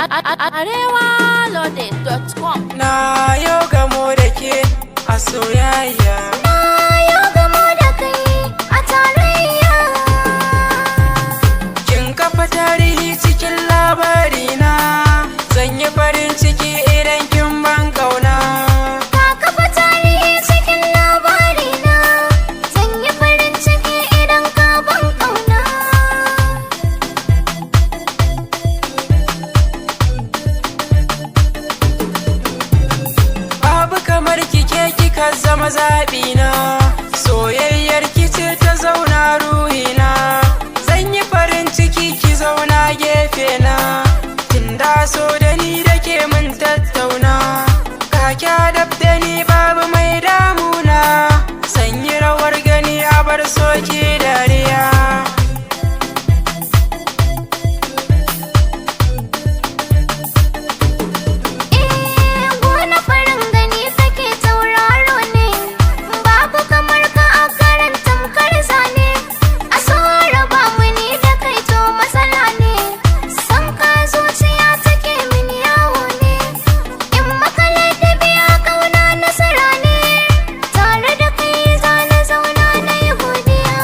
arewaloaded.com. Na yau gamo da ke a soyayya. Na yau gamo da kai a tarayya. Kin kafa tarihi cikin labarina, zan yi farin ciki idan kin ban kauna. Ka kafa tarihi cikin labarina, zan yi farin ciki idan ka ban ƙauna. Babu kamar kike kika zama zaɓina, soyayyar kice ta zauna ruhina. Zan yi farin ciki ki zauna gefe na, tunda so da ni da ke mun tattauna. Kaka dab da ni babu mai damuna, sanyi rawar gani a bar soki dariya. Gona farin gani take tauraro ne, babu kamar ka a karan tamkar zane. A so raba mu ni da kai to matsala ne, san ka zuciya take min yawo ne. In makale da biya kauna nasara ne, tare da kai za na zauna na yi godiya.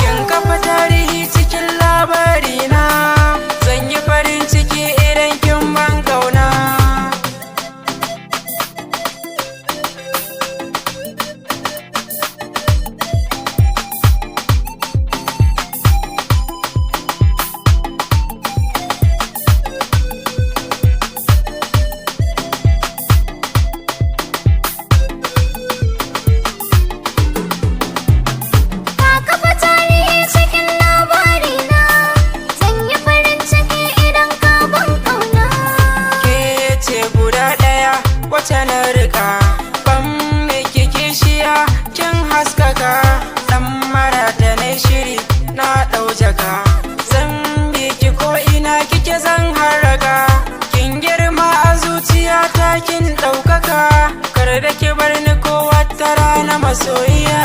Kin kafa tarihi cikin labarina, zan yi farin ciki idan kin ban kauna. Ka kafa tarihi cikin labarina, zan yi farin ciki idan ka ban ƙauna. Ke ce guda ɗaya wacce na rika, ban miki kishiya kin haskaka. Ɗan mara da na shiri na ɗau jaka, zan bi ki ko ina kike zan haraka. Kin girma a zuciyata kin ɗaukaka, kar da ki bar ni ko wata rana masoyiya.